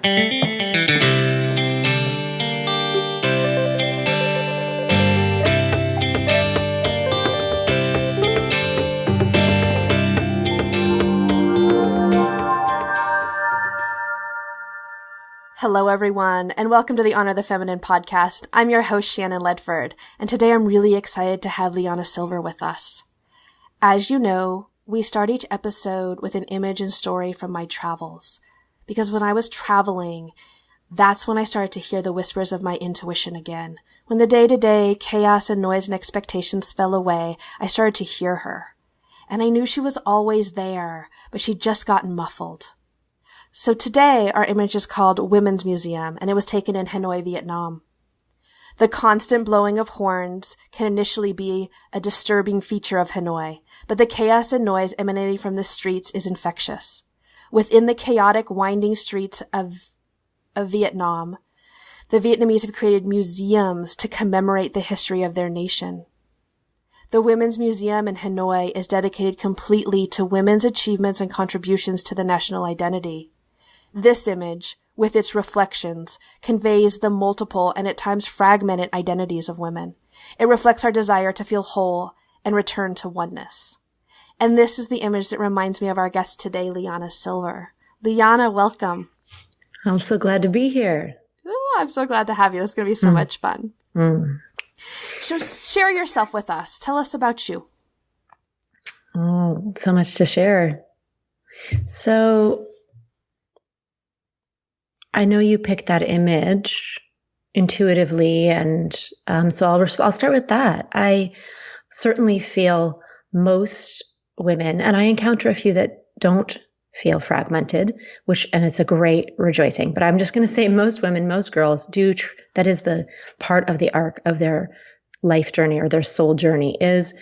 Hello, everyone, and welcome to the Honor the Feminine podcast. I'm your host, Shannon Ledford, and today I'm really excited to have LiYana Silver with us. As you know, we start each episode with an image and story from my travels, because when I was traveling, that's when I started to hear the whispers of my intuition again. When the day-to-day chaos and noise and expectations fell away, I started to hear her. And I knew she was always there, but she'd just gotten muffled. So today, our image is called Women's Museum, and it was taken in Hanoi, Vietnam. The constant blowing of horns can initially be a disturbing feature of Hanoi, but the chaos and noise emanating from the streets is infectious. Within the chaotic, winding streets of Vietnam, the Vietnamese have created museums to commemorate the history of their nation. The Women's Museum in Hanoi is dedicated completely to women's achievements and contributions to the national identity. This image, with its reflections, conveys the multiple and at times fragmented identities of women. It reflects our desire to feel whole and return to oneness. And this is the image that reminds me of our guest today, LiYana Silver. LiYana, welcome. I'm so glad to be here. Oh, I'm so glad to have you. This is going to be so much fun. So share yourself with us. Tell us about you. Oh, so much to share. So I know you picked that image intuitively, and so I'll start with that. I certainly feel most women, and I encounter a few that don't feel fragmented, and it's a great rejoicing. But I'm just going to say most women, most girls do. That is the part of the arc of their life journey or their soul journey is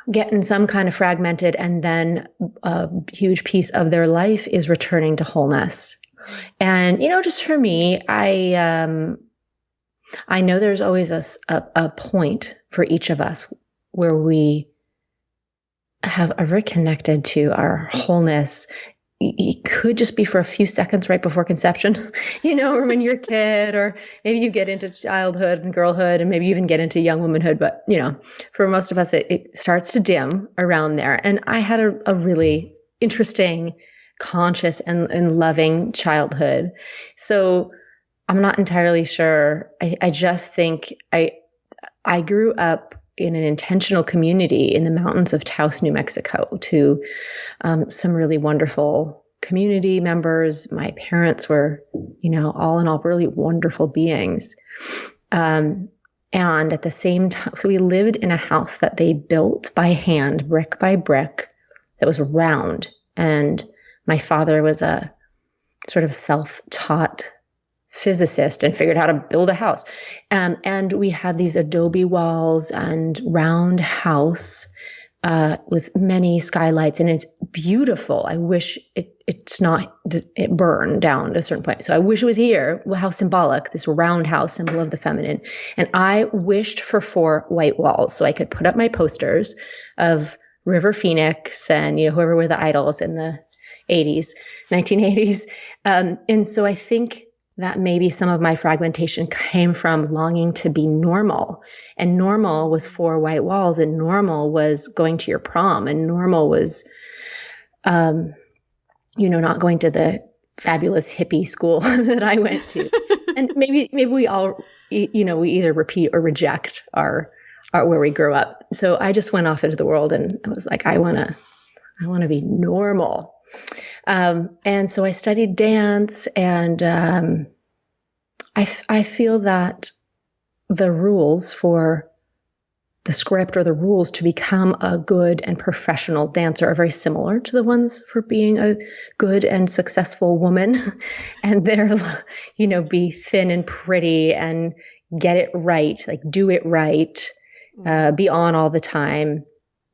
getting some kind of fragmented, and then a huge piece of their life is returning to wholeness. And, just for me, I know there's always a point for each of us where we are very connected to our wholeness. It could just be for a few seconds right before conception, or when you're a kid, or maybe you get into childhood and girlhood, and maybe you even get into young womanhood. But, for most of us, it starts to dim around there. And I had a really interesting, conscious and loving childhood. So I'm not entirely sure. I just think I grew up in an intentional community in the mountains of Taos, New Mexico, to some really wonderful community members. My parents were, all in all, really wonderful beings. And at the same time, so we lived in a house that they built by hand, brick by brick, that was round. And my father was a sort of self-taught physicist and figured how to build a house. And we had these adobe walls and round house with many skylights, and it's beautiful. I wish it burned down at a certain point. So I wish it was here. Well, how symbolic, this round house, symbol of the feminine. And I wished for 4 white walls so I could put up my posters of River Phoenix and, whoever were the idols in the 1980s. And so I think that maybe some of my fragmentation came from longing to be normal. And normal was 4 white walls, and normal was going to your prom, and normal was, not going to the fabulous hippie school that I went to. And maybe we all, we either repeat or reject our where we grew up. So I just went off into the world, and I was like, I want to be normal. And so I studied dance, and I feel that the rules for the script, or the rules to become a good and professional dancer, are very similar to the ones for being a good and successful woman. And they're, be thin and pretty and get it right, like do it right, be on all the time.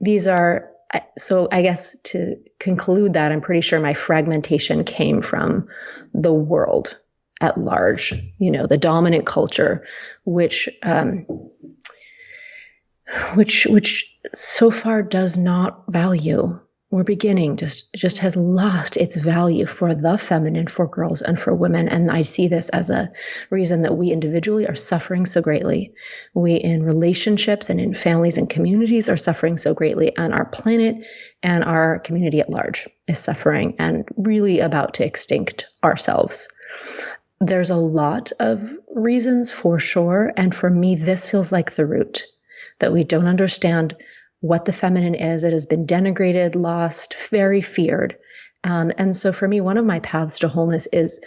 These are, so I guess to conclude that, I'm pretty sure my fragmentation came from the world at large, the dominant culture, which so far does not value we're beginning just has lost its value for the feminine, for girls and for women. And I see this as a reason that we individually are suffering so greatly. We in relationships and in families and communities are suffering so greatly, and our planet and our community at large is suffering and really about to extinct ourselves. There's a lot of reasons for sure. And for me, this feels like the root, that we don't understand what the feminine is. It has been denigrated, lost, very feared. And so for me, one of my paths to wholeness is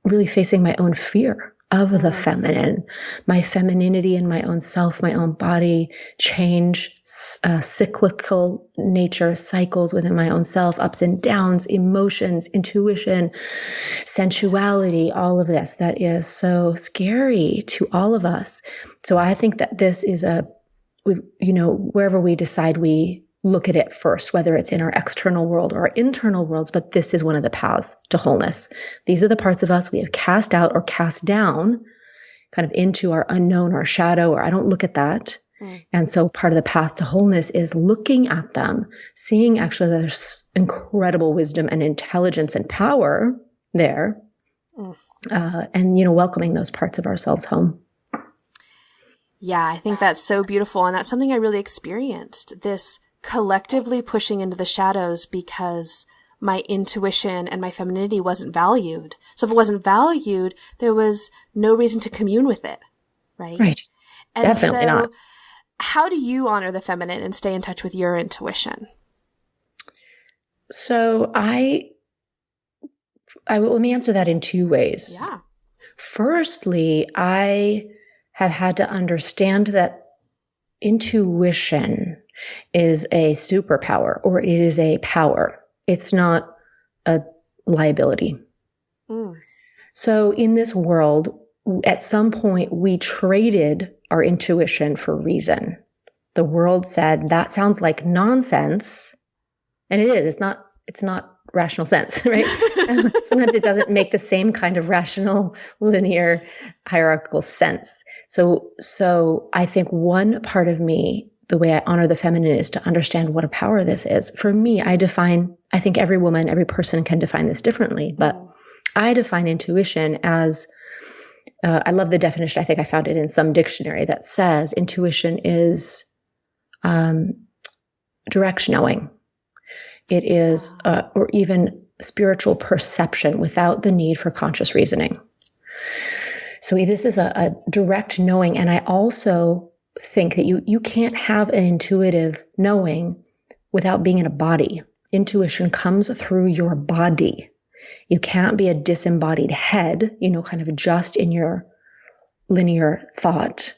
really facing my own fear of the feminine, my femininity in my own self, my own body, change, cyclical nature, cycles within my own self, ups and downs, emotions, intuition, sensuality, all of this that is so scary to all of us. So I think that this is wherever we decide we look at it first, whether it's in our external world or our internal worlds, but this is one of the paths to wholeness. These are the parts of us we have cast out or cast down kind of into our unknown, our shadow, or I don't look at that. And so part of the path to wholeness is looking at them, seeing actually there's incredible wisdom and intelligence and power there, and, welcoming those parts of ourselves home. Yeah, I think that's so beautiful. And that's something I really experienced, this collectively pushing into the shadows because my intuition and my femininity wasn't valued. So if it wasn't valued, there was no reason to commune with it, right? Right. And Definitely not. How do you honor the feminine and stay in touch with your intuition? So let me answer that in two ways. Yeah. Firstly, I have had to understand that intuition is a superpower, or it is a power. It's not a liability. So in this world, at some point, we traded our intuition for reason. The world said, that sounds like nonsense. And it is. It's not rational sense, right? Sometimes it doesn't make the same kind of rational, linear, hierarchical sense. So I think one part of me, the way I honor the feminine, is to understand what a power this is. For me, I think every woman, every person can define this differently, but I define intuition as, I love the definition. I think I found it in some dictionary that says intuition is direct knowing. It is, or even spiritual perception without the need for conscious reasoning. So this is a direct knowing. And I also think that you can't have an intuitive knowing without being in a body. Intuition comes through your body. You can't be a disembodied head, kind of just in your linear thought.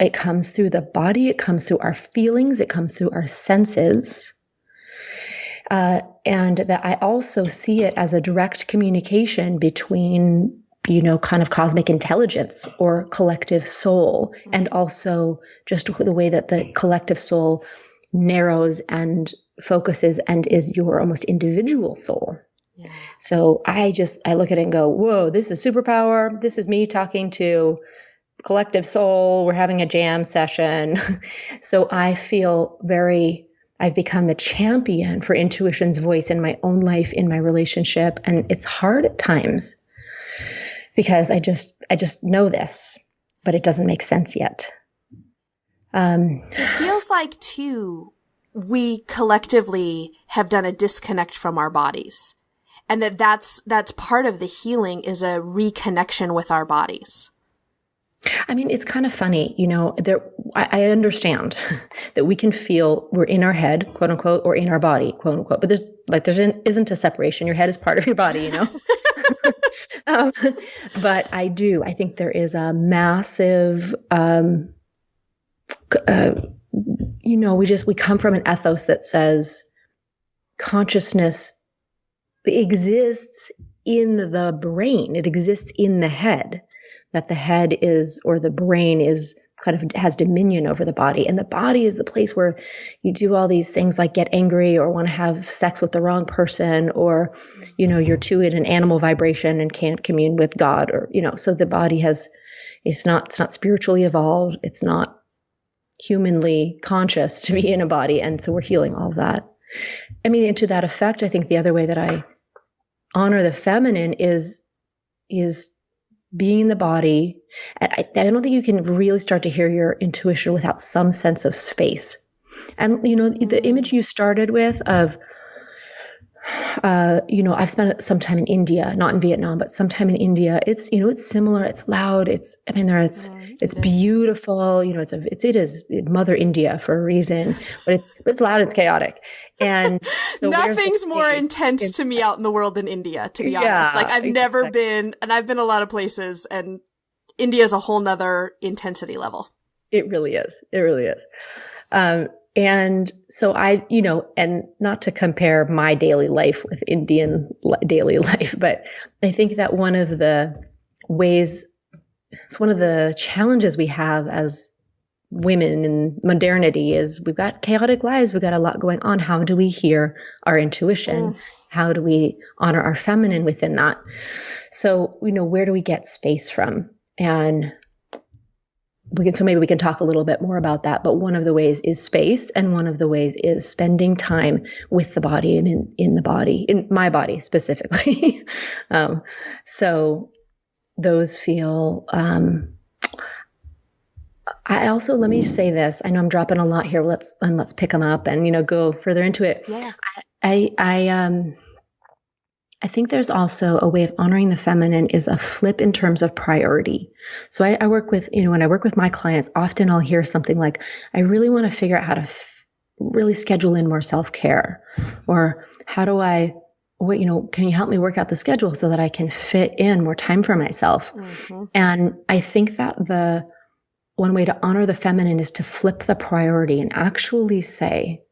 It comes through the body. It comes through our feelings. It comes through our senses. And that I also see it as a direct communication between, kind of cosmic intelligence or collective soul, and also just the way that the collective soul narrows and focuses and is your almost individual soul. Yeah. So I look at it and go, whoa, this is superpower. This is me talking to collective soul. We're having a jam session. So I feel I've become the champion for intuition's voice in my own life, in my relationship. And it's hard at times because I just know this, but it doesn't make sense yet. It feels like too, we collectively have done a disconnect from our bodies, and that's part of the healing is a reconnection with our bodies. I mean, it's kind of funny, I understand that we can feel we're in our head, quote unquote, or in our body, quote unquote, but there isn't a separation. Your head is part of your body, But I think there is a massive, we come from an ethos that says consciousness exists in the brain. It exists in the head. That the head is, or the brain is kind of has dominion over the body. And the body is the place where you do all these things like get angry or want to have sex with the wrong person, or, you're too in an animal vibration and can't commune with God, or, so the body it's not spiritually evolved. It's not humanly conscious to be in a body. And so we're healing all of that. I mean, and to that effect, I think the other way that I honor the feminine is being in the body. I don't think you can really start to hear your intuition without some sense of space. And, the image you started with of, I've spent some time in India, not in Vietnam, but some time in India. It's, it's similar. It's loud. It's beautiful. It is Mother India for a reason, but it's loud. It's chaotic. And so nothing's more intense to me out in the world than India, to be honest. Like I've never been, and I've been a lot of places, and India is a whole nother intensity level. It really is. It really is. And so and not to compare my daily life with Indian daily life, but I think that one of the challenges we have as women in modernity is we've got chaotic lives. We've got a lot going on. How do we hear our intuition? How do we honor our feminine within that? So, where do we get space from? And maybe we can talk a little bit more about that, but one of the ways is space, and one of the ways is spending time with the body and in the body, in my body specifically. So those feel, I also, let me say this. I know I'm dropping a lot here. Let's pick them up and, go further into it. Yeah. I think there's also a way of honoring the feminine is a flip in terms of priority. So I work with, when I work with my clients, often I'll hear something like, I really want to figure out how to really schedule in more self-care, or how do I, can you help me work out the schedule so that I can fit in more time for myself? Mm-hmm. And I think that the one way to honor the feminine is to flip the priority and actually say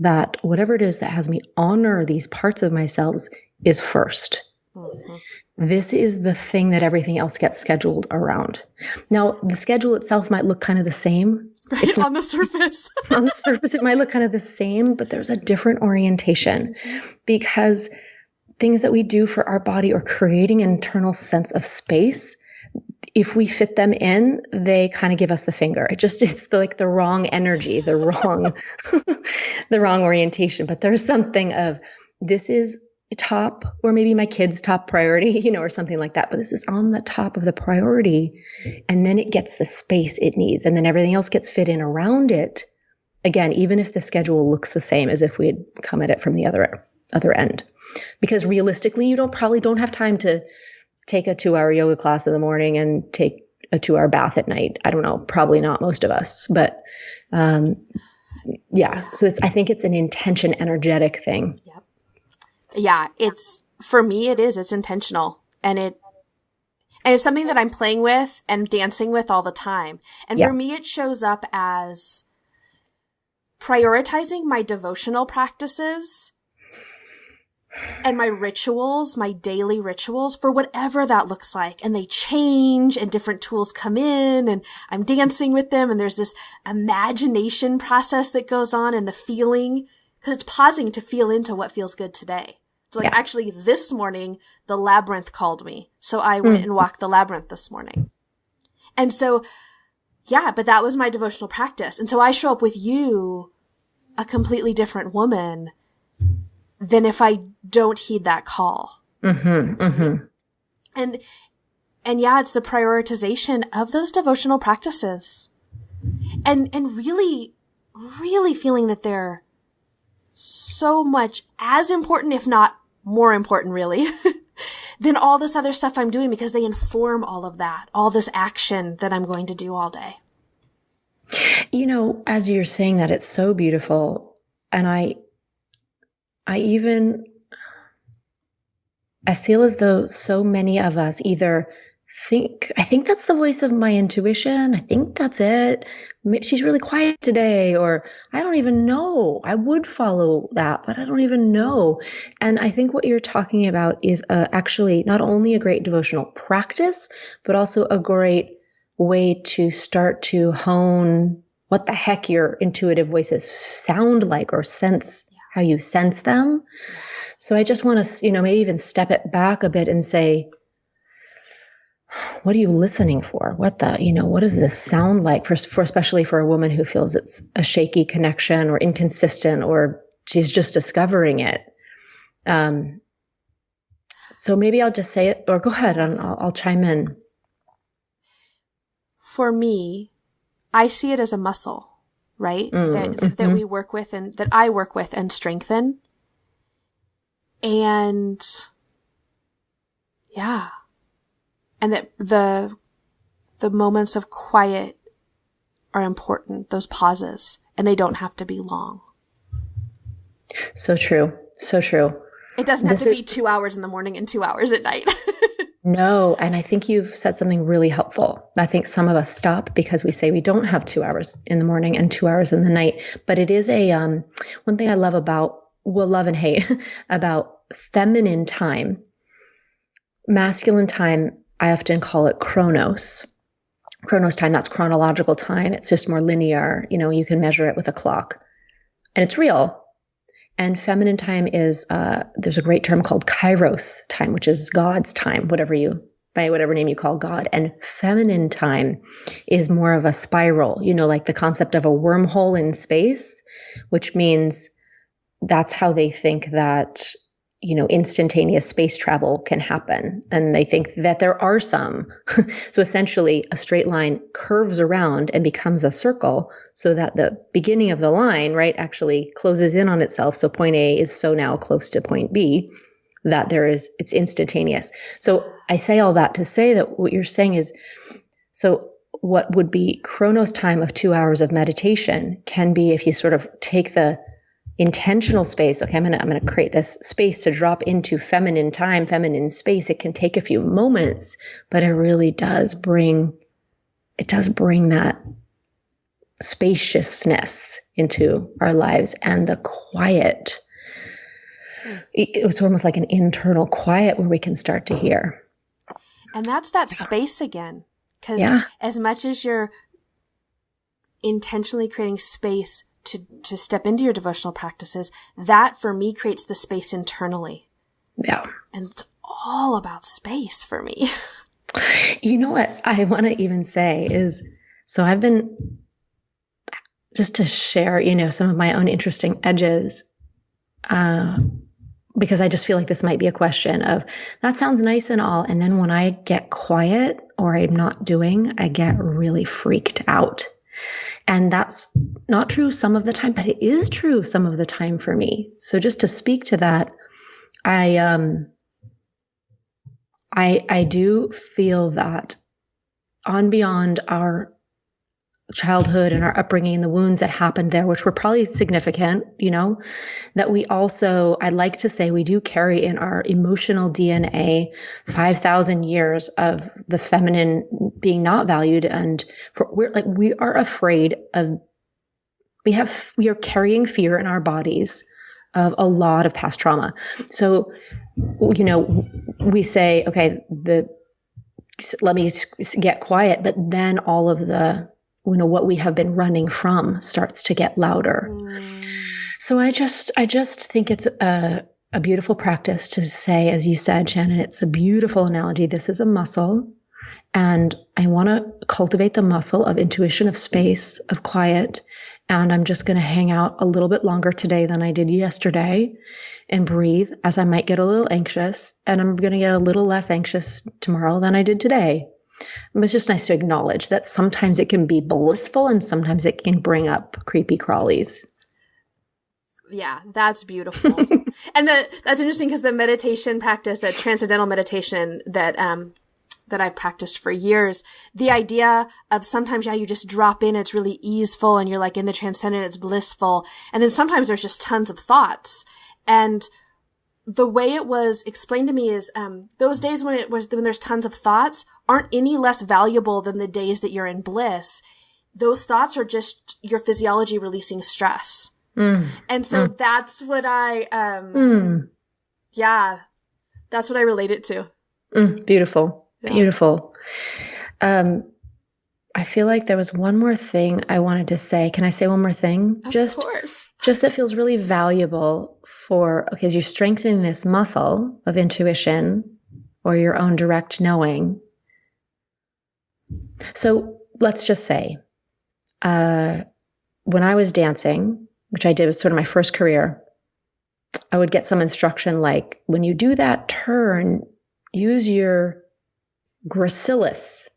that whatever it is that has me honor these parts of myself is first. Mm-hmm. This is the thing that everything else gets scheduled around. Now, the schedule itself might look kind of the same. Right, on the surface. On the surface, it might look kind of the same, but there's a different orientation, because things that we do for our body are creating an internal sense of space. If we fit them in, they kind of give us the finger. It's like the wrong energy, the wrong orientation. But there's something of, this is top, or maybe my kid's top priority, or something like that. But this is on the top of the priority. And then it gets the space it needs. And then everything else gets fit in around it. Again, even if the schedule looks the same as if we had come at it from the other end. Because realistically, you probably don't have time to take a 2-hour yoga class in the morning and take a 2-hour bath at night. I don't know, probably not most of us, but yeah. So I think it's an intention, energetic thing. Yep. Yeah. For me, it's intentional, and it's something that I'm playing with and dancing with all the time. And for me, it shows up as prioritizing my devotional practices and my rituals, my daily rituals, for whatever that looks like. And they change, and different tools come in, and I'm dancing with them. And there's this imagination process that goes on, and the feeling, because it's pausing to feel into what feels good today. So actually this morning, the labyrinth called me. So I went and walked the labyrinth this morning. And so, but that was my devotional practice. And so I show up with you, a completely different woman, than if I don't heed that call. Mm-hmm, mm-hmm. And it's the prioritization of those devotional practices, and really, really feeling that they're so much as important, if not more important, really, than all this other stuff I'm doing, because they inform all of that, all this action that I'm going to do all day. As you're saying that, it's so beautiful. And I feel as though so many of us either I think that's the voice of my intuition. I think that's it. She's really quiet today, or I don't even know. I would follow that, but I don't even know. And I think what you're talking about is actually not only a great devotional practice, but also a great way to start to hone what the heck your intuitive voices sound like, or sense, how you sense them. So I just want to, maybe even step it back a bit and say, what are you listening for? What does this sound like for especially for a woman who feels it's a shaky connection, or inconsistent, or she's just discovering it. So maybe I'll just say it, or go ahead and I'll chime in. For me, I see it as a muscle, right? That we work with and that I work with and strengthen. And yeah. And that the moments of quiet are important, those pauses, and they don't have to be long. So true. So true. It doesn't have to be 2 hours in the morning and 2 hours at night. No. And I think you've said something really helpful. I think some of us stop because we say we don't have 2 hours in the morning and 2 hours in the night. But it is one thing I love love and hate about feminine time. Masculine time, I often call it chronos. Chronos time, that's chronological time. It's just more linear. You can measure it with a clock. And it's real. And feminine time is, there's a great term called kairos time, which is God's time, by whatever name you call God. And feminine time is more of a spiral, like the concept of a wormhole in space, which means that's how they think that, instantaneous space travel can happen. And they think that there are some. So essentially a straight line curves around and becomes a circle so that the beginning of the line, right, actually closes in on itself. So point A is so now close to point B that it's instantaneous. So I say all that to say that what you're saying is, so what would be Chronos time of 2 hours of meditation can be, if you sort of take the intentional space. Okay, I'm going to create this space to drop into feminine time, feminine space. It can take a few moments, but it really does bring that spaciousness into our lives, and the quiet. It was almost like an internal quiet where we can start to hear. And that's that space again. Because as much as you're intentionally creating space to step into your devotional practices, that for me creates the space internally. Yeah. And it's all about space for me. You know what I want to even say is, so I've been, just to share, some of my own interesting edges, because I just feel like this might be a question of, that sounds nice and all. And then when I get quiet or I'm not doing, I get really freaked out. And that's not true some of the time, but it is true some of the time for me. So just to speak to that, I do feel that on beyond our childhood and our upbringing and the wounds that happened there, which were probably significant, that we also, I'd like to say, we do carry in our emotional DNA 5,000 years of the feminine being not valued. And we are afraid of, we are carrying fear in our bodies of a lot of past trauma. So, we say, okay, let me get quiet, but then all of the, what we have been running from starts to get louder. So I just think it's a beautiful practice to say, as you said, Shannon, it's a beautiful analogy. This is a muscle, and I want to cultivate the muscle of intuition, of space, of quiet. And I'm just going to hang out a little bit longer today than I did yesterday and breathe, as I might get a little anxious, and I'm going to get a little less anxious tomorrow than I did today. It's just nice to acknowledge that sometimes it can be blissful and sometimes it can bring up creepy crawlies. Yeah, that's beautiful. And that's interesting because the meditation practice, a transcendental meditation that I've practiced for years, the idea of sometimes, you just drop in, it's really easeful and you're like in the transcendent, it's blissful. And then sometimes there's just tons of thoughts. And the way it was explained to me is, those days when there's tons of thoughts aren't any less valuable than the days that you're in bliss. Those thoughts are just your physiology releasing stress. And so that's what that's what I relate it to. Beautiful. Yeah. Beautiful. I feel like there was one more thing I wanted to say. Can I say one more thing? Of course. Just that feels really valuable as you're strengthening this muscle of intuition or your own direct knowing. So let's just say, when I was dancing, which I did, was sort of my first career, I would get some instruction like, when you do that turn, use your gracilis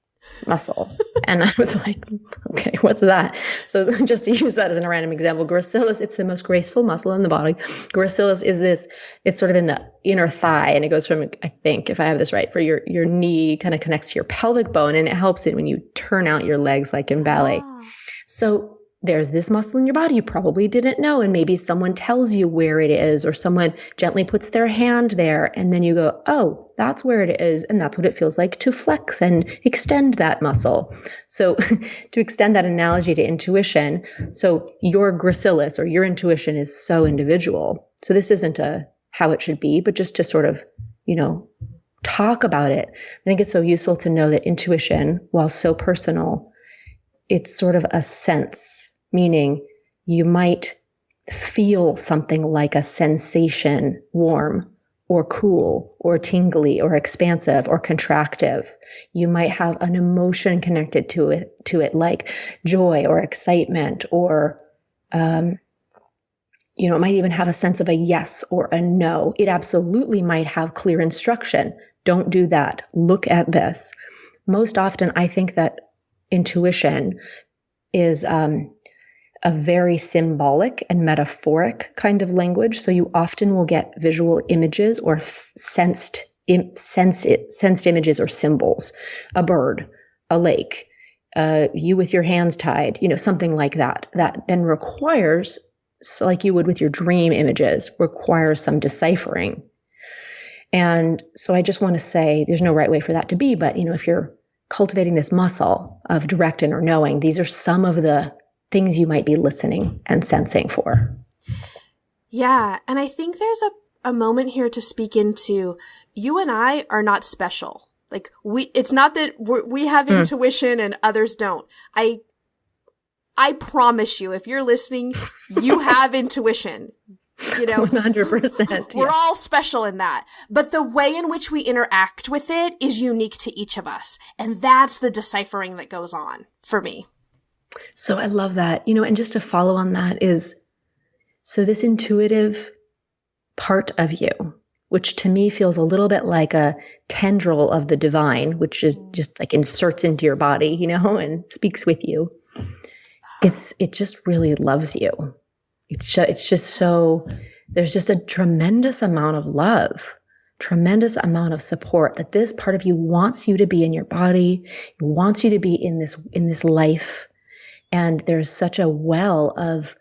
muscle. And I was like, okay, what's that? So just to use that as a random example, gracilis, it's the most graceful muscle in the body. Gracilis is this, it's sort of in the inner thigh, and it goes from, I think, if I have this right, for your knee, kind of connects to your pelvic bone, and it helps it when you turn out your legs like in ballet. So there's this muscle in your body you probably didn't know, and maybe someone tells you where it is, or someone gently puts their hand there, and then you go, oh, that's where it is, and that's what it feels like to flex and extend that muscle. So to extend that analogy to intuition, so your gracilis or your intuition is so individual. So this isn't how it should be, but just to sort of, talk about it. I think it's so useful to know that intuition, while so personal, it's sort of a sense, meaning you might feel something like a sensation, warm or cool or tingly or expansive or contractive. You might have an emotion connected to it like joy or excitement, or, it might even have a sense of a yes or a no. It absolutely might have clear instruction. Don't do that. Look at this. Most often, I think that intuition is a very symbolic and metaphoric kind of language. So you often will get visual images or sensed images or symbols, a bird, a lake, you with your hands tied, something like that then requires, so like you would with your dream images, requires some deciphering. And so I just want to say there's no right way for that to be, but if you're cultivating this muscle of direct inner knowing, these are some of the things you might be listening and sensing for. Yeah. And I think there's a moment here to speak into, you and I are not special. Like it's not that we have intuition and others don't. I promise you, if you're listening, you have intuition. 100%. We're all special in that. But the way in which we interact with it is unique to each of us. And that's the deciphering that goes on for me. So I love that. And just to follow on that is, so this intuitive part of you, which to me feels a little bit like a tendril of the divine, which is just like inserts into your body, and speaks with you. It just really loves you. It's just so, there's just a tremendous amount of love, tremendous amount of support that this part of you wants you to be in your body, it wants you to be in this life. And there's such a well of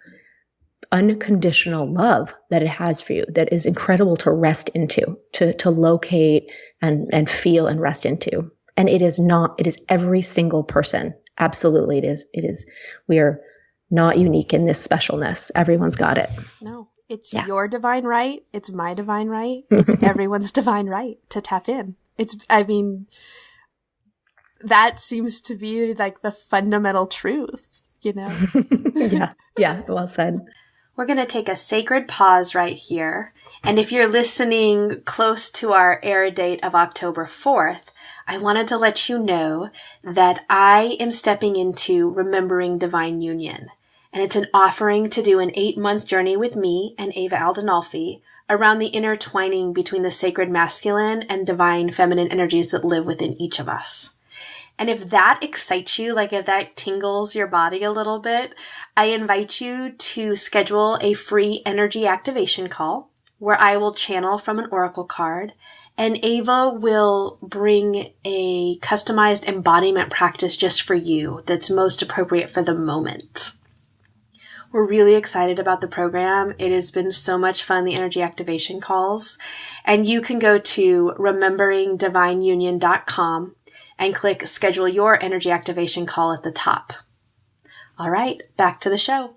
unconditional love that it has for you that is incredible to rest into, to locate and feel and rest into. And it is every single person. Absolutely. It is. We are not unique in this specialness. Everyone's got it. No, it's your divine right. It's my divine right. It's everyone's divine right to tap in. That seems to be like the fundamental truth, Yeah. Well said. We're going to take a sacred pause right here. And if you're listening close to our air date of October 4th, I wanted to let you know that I am stepping into Remembering Divine Union. And it's an offering to do an 8-month journey with me and Ava Aldinolfi around the intertwining between the sacred masculine and divine feminine energies that live within each of us. And if that excites you, like if that tingles your body a little bit, I invite you to schedule a free energy activation call where I will channel from an oracle card, and Ava will bring a customized embodiment practice just for you that's most appropriate for the moment. We're really excited about the program. It has been so much fun, the energy activation calls. And you can go to rememberingdivineunion.com and click schedule your energy activation call at the top. All right, back to the show.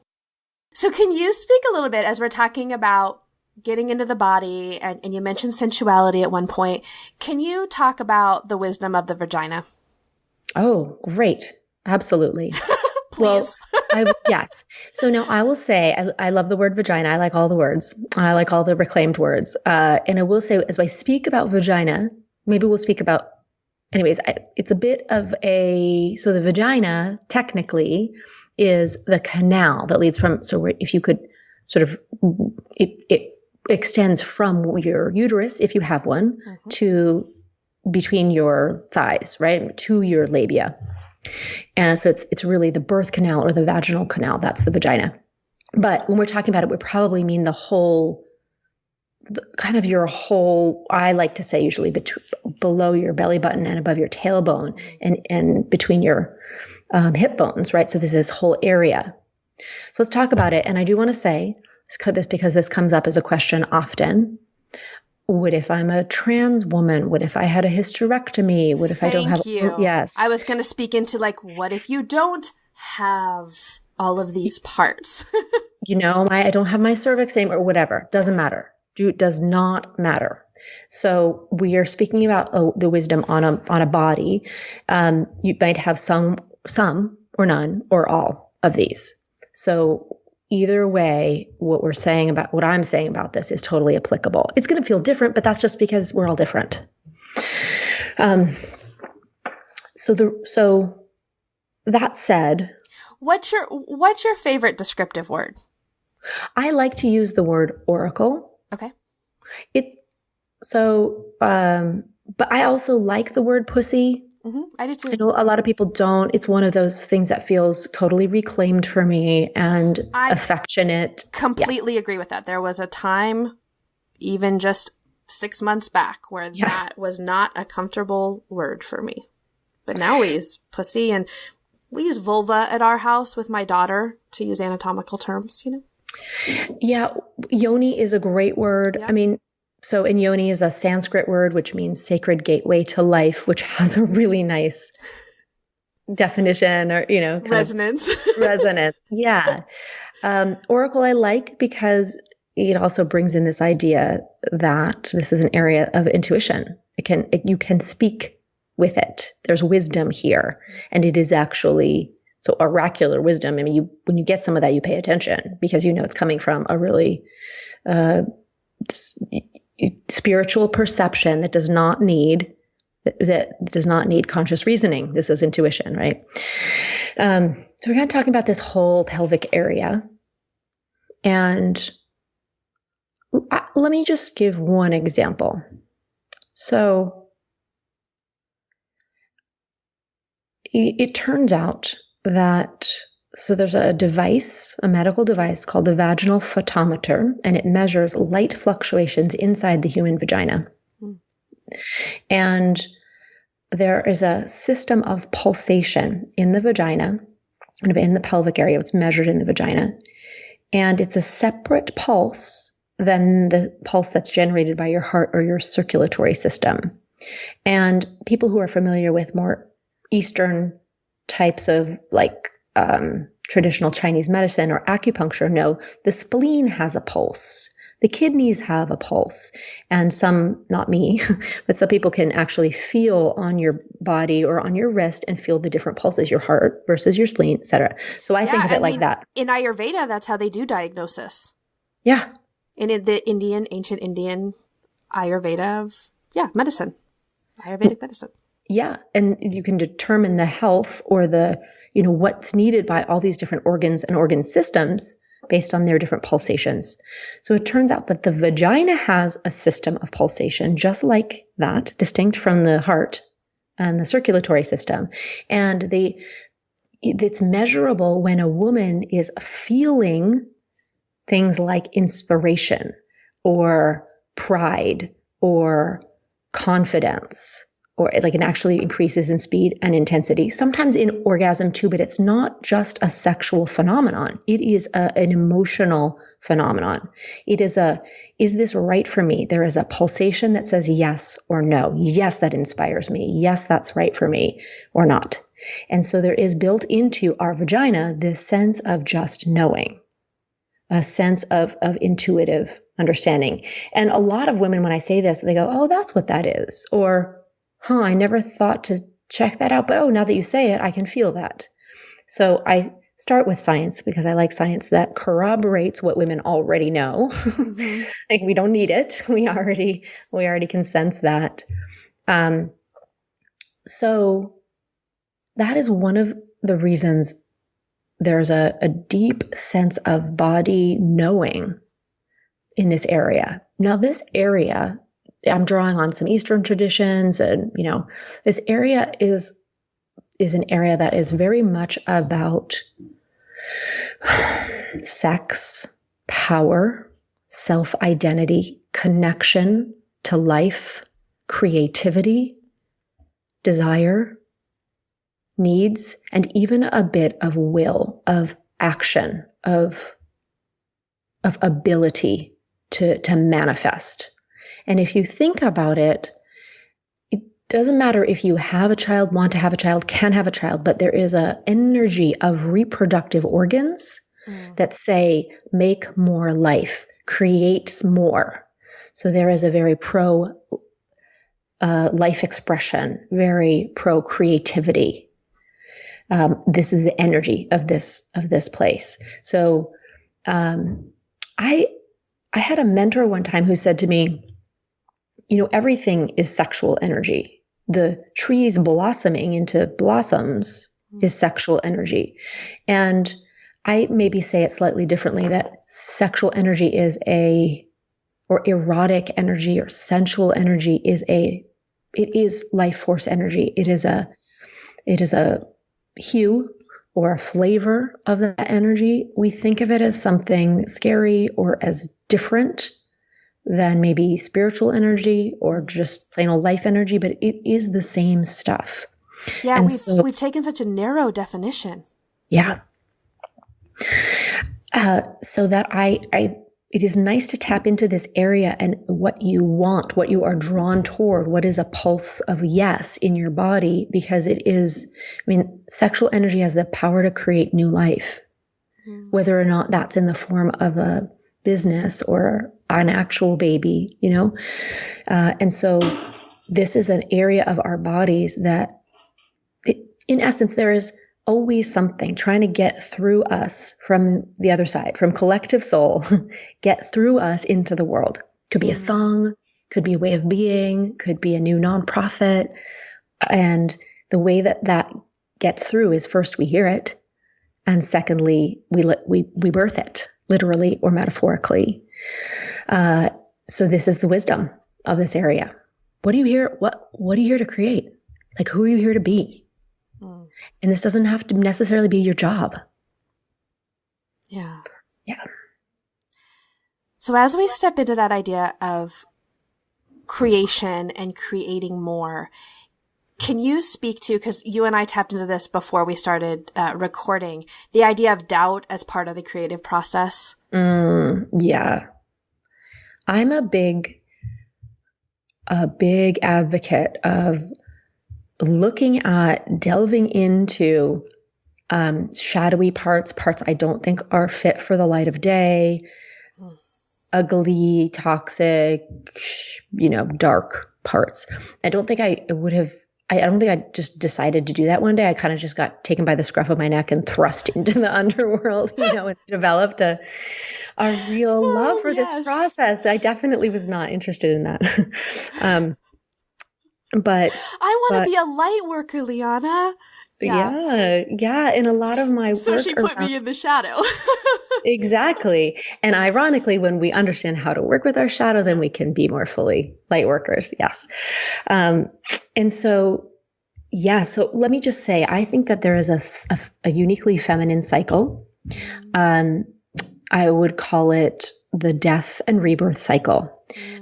So can you speak a little bit as we're talking about getting into the body, and you mentioned sensuality at one point. Can you talk about the wisdom of the vagina? Oh, great. Absolutely. Please. Well, yes. So now I will say, I love the word vagina. I like all the words. I like all the reclaimed words. And I will say, as I speak about vagina, maybe we'll speak about, anyways, it's a bit of so the vagina technically is the canal that leads from, so if you could sort of, extends from your uterus, if you have one, to between your thighs, right, to your labia. And so it's really the birth canal or the vaginal canal. That's the vagina. But when we're talking about it, we probably mean the whole, kind of your whole, I like to say usually below your belly button and above your tailbone and between your hip bones, right? So this whole area. So let's talk about it. And I do want to say, because this comes up as a question often, what if I'm a trans woman? What if I had a hysterectomy? What if I don't have? Thank you. Yes. I was going to speak into like, what if you don't have all of these parts? I don't have my cervix or whatever. Doesn't matter. Does not matter. So we are speaking about the wisdom on a body. You might have some or none or all of these. So either way, what I'm saying about this is totally applicable. It's going to feel different, but that's just because we're all different. So that said, what's your favorite descriptive word? I like to use the word oracle. Okay. But I also like the word pussy. I do too. I know a lot of people don't. It's one of those things that feels totally reclaimed for me and affectionate. Completely agree with that. There was a time, even just 6 months back, where that was not a comfortable word for me. But now we use pussy, and we use vulva at our house with my daughter, to use anatomical terms, Yeah, yoni is a great word. Yeah. I mean, and yoni is a Sanskrit word, which means sacred gateway to life, which has a really nice definition or, resonance. Resonance. Yeah. Oracle I like because it also brings in this idea that this is an area of intuition. You can speak with it. There's wisdom here, and it is actually so oracular wisdom. I mean, when you get some of that, you pay attention because it's coming from a really spiritual perception that does not need conscious reasoning. This is intuition, right? So we're kind of talking about this whole pelvic area, and let me just give one example. So it turns out that there's a medical device called the vaginal photometer, and it measures light fluctuations inside the human vagina. And there is a system of pulsation in the vagina, kind of in the pelvic area. It's measured in the vagina. And it's a separate pulse than the pulse that's generated by your heart or your circulatory system. And people who are familiar with more Eastern types of traditional Chinese medicine or acupuncture know the spleen has a pulse. The kidneys have a pulse, and some, not me, but some people can actually feel on your body or on your wrist and feel the different pulses, your heart versus your spleen, et cetera. So I think of it like that. In Ayurveda, that's how they do diagnosis. Yeah. In the ancient Indian Ayurveda of, medicine, Ayurvedic medicine. Yeah. And you can determine the health or the, what's needed by all these different organs and organ systems based on their different pulsations. So it turns out that the vagina has a system of pulsation just like that, distinct from the heart and the circulatory system. And it's measurable when a woman is feeling things like inspiration or pride or confidence, or it actually increases in speed and intensity, sometimes in orgasm too, but it's not just a sexual phenomenon. It is an emotional phenomenon. It is is this right for me? There is a pulsation that says yes or no. Yes, that inspires me. Yes, that's right for me, or not. And so there is built into our vagina this sense of just knowing, a sense of intuitive understanding. And a lot of women, when I say this, they go, oh, that's what that is. Or, I never thought to check that out, but now that you say it, I can feel that. So I start with science because I like science that corroborates what women already know. Mm-hmm. We don't need it. We already can sense that. So that is one of the reasons there's a deep sense of body knowing in this area. Now, this area, I'm drawing on some Eastern traditions, and this area is an area that is very much about sex, power, self-identity, connection to life, creativity, desire, needs, and even a bit of will, of action, of ability to manifest. And if you think about it, it doesn't matter if you have a child, want to have a child, can have a child, but there is an energy of reproductive organs that say, make more life, create more. So there is a very pro life expression, very pro creativity. This is the energy of this place. So I had a mentor one time who said to me, everything is sexual energy. The trees blossoming into blossoms is sexual energy. And I maybe say it slightly differently, that sexual energy or erotic energy or sensual energy it is life force energy. It is a hue or a flavor of that energy. We think of it as something scary or as different than maybe spiritual energy or just plain old life energy, but it is the same stuff. Yeah, we've taken such a narrow definition. Yeah. So that it is nice to tap into this area and what you want, what you are drawn toward, what is a pulse of yes in your body, because sexual energy has the power to create new life, whether or not that's in the form of a business or an actual baby, and so this is an area of our bodies that, in essence, there is always something trying to get through us from the other side, from collective soul, get through us into the world. Could be a song, could be a way of being, could be a new nonprofit. And the way that gets through is, first we hear it, and secondly, we birth it, literally or metaphorically. So this is the wisdom of this area. What do you hear? What are you here to create? Like, who are you here to be? And this doesn't have to necessarily be your job. Yeah. Yeah. So as we step into that idea of creation and creating more, can you speak to, because you and I tapped into this before we started recording, the idea of doubt as part of the creative process? Yeah. I'm a big advocate of delving into shadowy parts I don't think are fit for the light of day, ugly, toxic, dark parts. I don't think I just decided to do that one day. I kind of just got taken by the scruff of my neck and thrust into the underworld, and developed a real love for this process. I definitely was not interested in that. But I want to be a light worker, LiYana. Yeah. In a lot of my work. So she put me in the shadow. Exactly. And ironically, when we understand how to work with our shadow, then we can be more fully light workers. Yes. And so, so let me just say, I think that there is a uniquely feminine cycle. I would call it the death and rebirth cycle.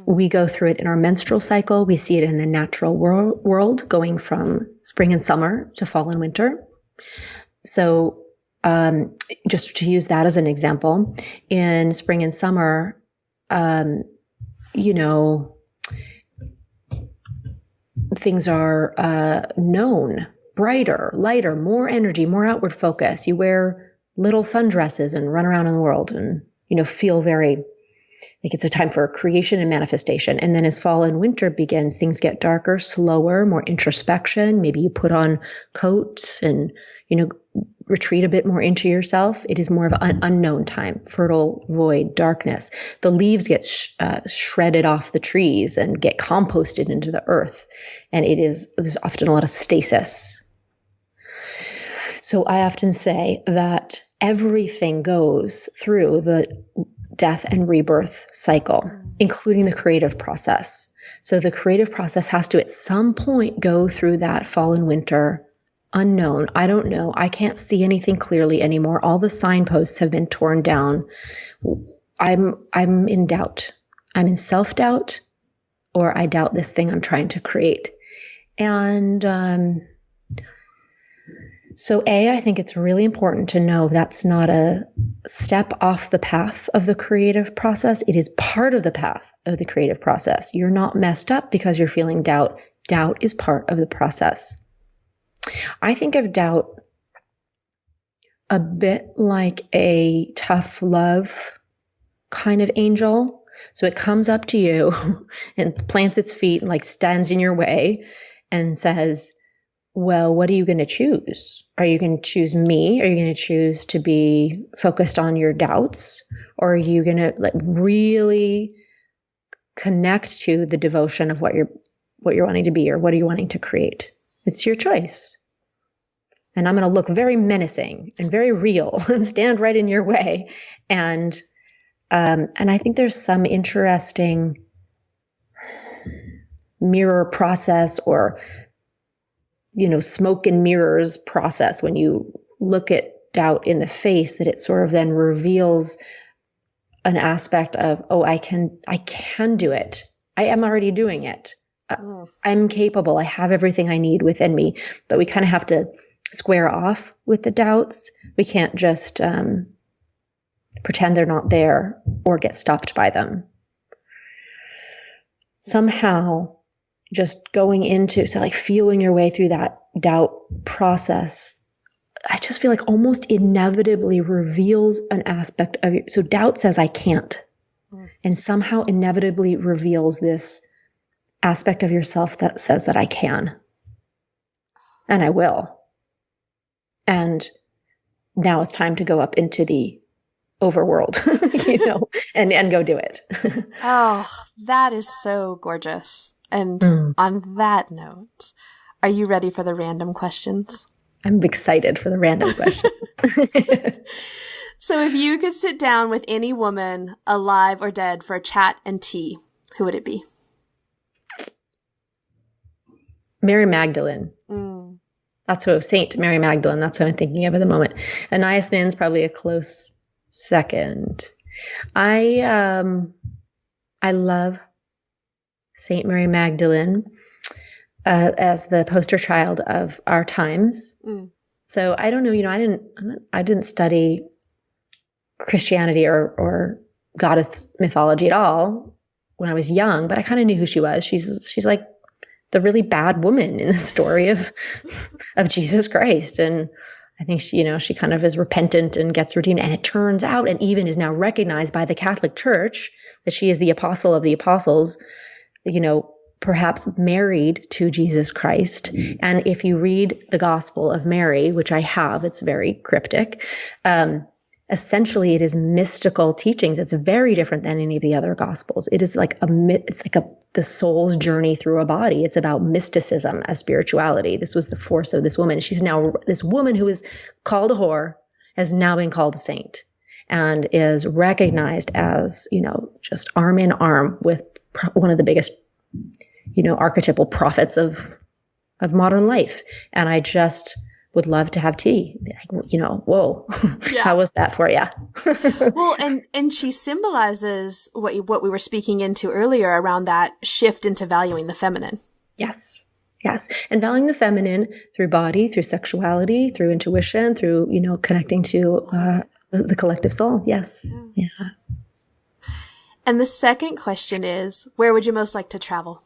We go through it in our menstrual cycle. We see it in the natural world, going from spring and summer to fall and winter. So just to use that as an example, in spring and summer, things are known, brighter, lighter, more energy, more outward focus. You wear little sundresses and run around in the world and, feel very like it's a time for creation and manifestation. And then as fall and winter begins, things get darker, slower, more introspection. Maybe you put on coats and, retreat a bit more into yourself. It is more of an unknown time, fertile void, darkness. The leaves get shredded off the trees and get composted into the earth. And there's often a lot of stasis. So I often say that everything goes through death and rebirth cycle, including the creative process. So the creative process has to at some point go through that fall and winter unknown. I don't know. I can't see anything clearly anymore. All the signposts have been torn down. I'm in doubt. I'm in self-doubt, or I doubt this thing I'm trying to create. And so I think it's really important to know that's not a step off the path of the creative process. It is part of the path of the creative process. You're not messed up because you're feeling doubt. Doubt is part of the process. I think of doubt a bit like a tough love kind of angel. So it comes up to you and plants its feet and like stands in your way and says, well, what are you going to choose? Are you going to choose me? Are you going to choose to be focused on your doubts? Or are you going to like really connect to the devotion of what you're wanting to be, or what are you wanting to create? It's your choice. And I'm going to look very menacing and very real and stand right in your way. And I think there's some interesting mirror process, or, smoke and mirrors process when you look at doubt in the face, that it sort of then reveals an aspect of, oh, I can do it. I am already doing it. I'm capable. I have everything I need within me. But we kind of have to square off with the doubts. We can't just pretend they're not there or get stopped by them. Somehow just going into, so like feeling your way through that doubt process, I just feel like almost inevitably reveals an aspect of you. So doubt says, I can't. And somehow inevitably reveals this aspect of yourself that says that I can. And I will. And now it's time to go up into the overworld, and go do it. Oh, that is so gorgeous. And on that note, are you ready for the random questions? I'm excited for the random questions. So if you could sit down with any woman, alive or dead, for a chat and tea, who would it be? Mary Magdalene. That's who, Saint Mary Magdalene. That's who I'm thinking of at the moment. Anais Nin's probably a close second. I love Saint Mary Magdalene as the poster child of our times. So I don't know. I didn't study Christianity or goddess mythology at all when I was young, but I kind of knew who she was. She's like the really bad woman in the story of Jesus Christ. And I think she kind of is repentant and gets redeemed. And it turns out, and even is now recognized by the Catholic Church, that she is the apostle of the apostles, perhaps married to Jesus Christ. And if you read the Gospel of Mary, which I have, it's very cryptic. Essentially, it is mystical teachings. It's very different than any of the other Gospels. It is the soul's journey through a body. It's about mysticism as spirituality. This was the force of this woman. She's now, this woman who is called a whore has now been called a saint and is recognized as, just arm in arm with one of the biggest, archetypal prophets of modern life. And I just would love to have tea. Whoa, yeah. How was that for you? Well, and she symbolizes what we were speaking into earlier around that shift into valuing the feminine. Yes. And valuing the feminine through body, through sexuality, through intuition, through, connecting to the collective soul. Yes. Yeah. And the second question is, where would you most like to travel?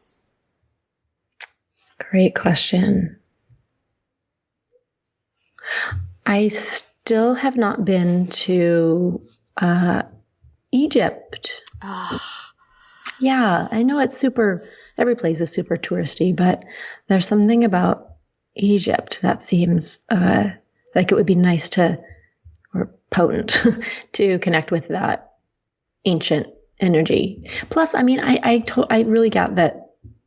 Great question. I still have not been to Egypt. Yeah, I know it's every place is super touristy, but there's something about Egypt that seems like it would be nice or potent to connect with that ancient energy. Plus, I mean, I really got that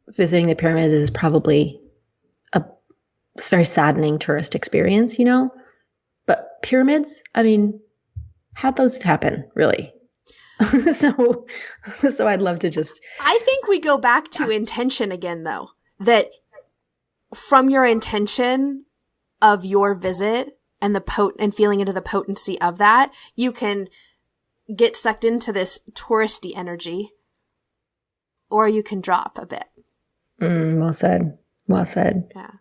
visiting the pyramids is probably it's a very saddening tourist experience, But pyramids, I mean, how'd those happen, really? So I'd love to just. I think we go back to intention again, though, that from your intention of your visit and and feeling into the potency of that, you can get sucked into this touristy energy, or you can drop a bit. Well said. Well said. Yeah.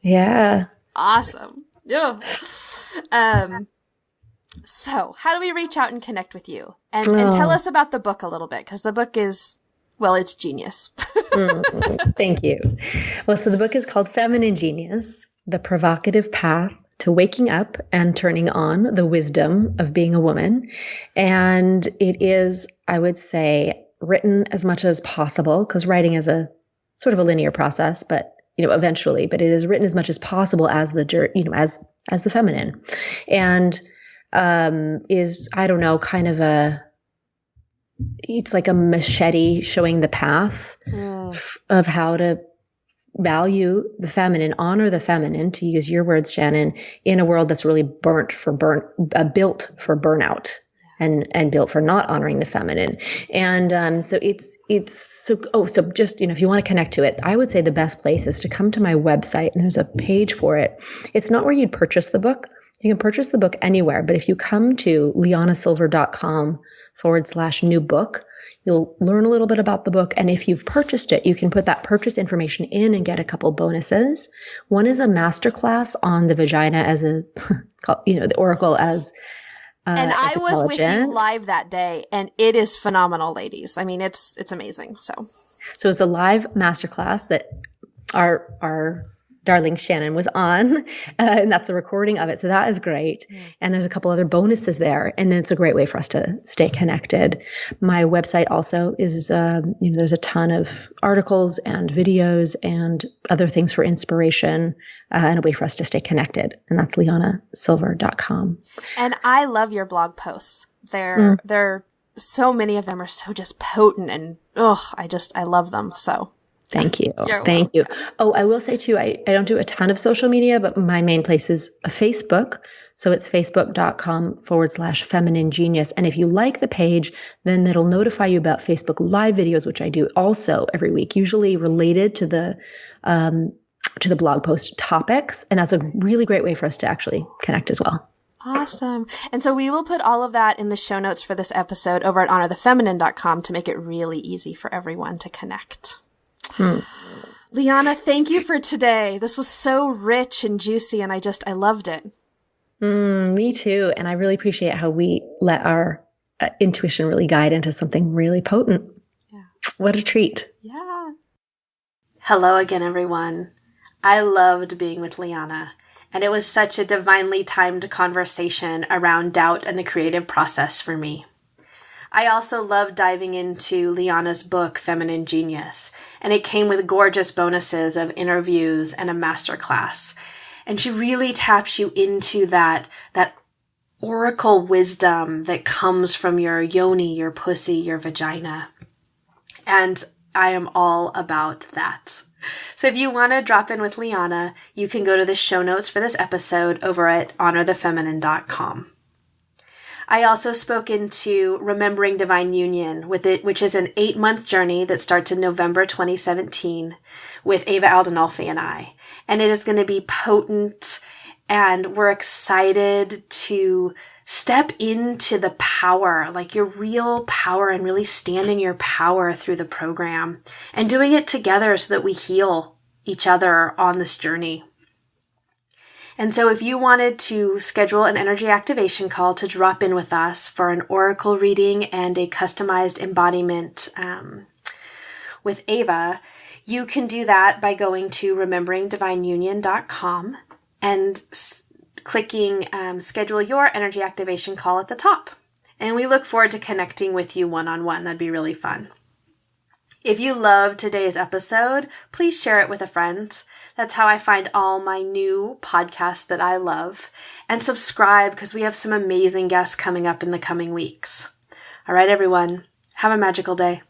Yeah. Awesome. Yeah. So how do we reach out and connect with you? And tell us about the book a little bit, because the book is, well, it's genius. Thank you. Well, so the book is called Feminine Genius, The Provocative Path to Waking Up and Turning On the Wisdom of Being a Woman. And it is, I would say, written as much as possible, because writing is a sort of a linear process, but eventually, but it is written as much as possible as as the feminine, and is, I don't know, kind of it's like a machete showing the path of how to value the feminine, honor the feminine, to use your words, Shannon, in a world that's really built for burnout. And built for not honoring the feminine. And so so just, if you want to connect to it, I would say the best place is to come to my website, and there's a page for it. It's not where you'd purchase the book. You can purchase the book anywhere, but if you come to LiYanaSilver.com/new book, you'll learn a little bit about the book. And if you've purchased it, you can put that purchase information in and get a couple bonuses. One is a masterclass on the vagina as the oracle as and I was with you live that day, and it is phenomenal, ladies. I mean, it's amazing. So it's a live masterclass that our darling Shannon was on, and that's the recording of it. So that is great. And there's a couple other bonuses there, and it's a great way for us to stay connected. My website also is, there's a ton of articles and videos and other things for inspiration, and a way for us to stay connected. And that's LiYanaSilver.com. And I love your blog posts. They're so many of them are so just potent, and I love them. So thank you. Thank you. Oh, I will say too, I don't do a ton of social media, but my main place is Facebook. So it's facebook.com/feminine genius. And if you like the page, then it'll notify you about Facebook Live videos, which I do also every week, usually related to the blog post topics. And that's a really great way for us to actually connect as well. Awesome. And so we will put all of that in the show notes for this episode over at honorthefeminine.com to make it really easy for everyone to connect. LiYana, thank you for today. This was so rich and juicy, and I loved it. Me too. And I really appreciate how we let our intuition really guide into something really potent. Yeah. What a treat. Yeah. Hello again, everyone. I loved being with LiYana, and it was such a divinely timed conversation around doubt and the creative process for me. I also loved diving into LiYana's book, Feminine Genius, and it came with gorgeous bonuses of interviews and a masterclass. And she really taps you into that oracle wisdom that comes from your yoni, your pussy, your vagina. And I am all about that. So if you want to drop in with LiYana, you can go to the show notes for this episode over at honorthefeminine.com. I also spoke into Remembering Divine Union, which is an 8-month journey that starts in November 2017 with Ava Aldinolfi and I. And it is going to be potent, and we're excited to step into the power, like your real power, and really stand in your power through the program, and doing it together so that we heal each other on this journey. And so if you wanted to schedule an energy activation call to drop in with us for an oracle reading and a customized embodiment with Ava, you can do that by going to rememberingdivineunion.com and clicking schedule your energy activation call at the top. And we look forward to connecting with you one-on-one. That'd be really fun. If you loved today's episode, please share it with a friend. That's how I find all my new podcasts that I love. And subscribe, because we have some amazing guests coming up in the coming weeks. All right, everyone. Have a magical day.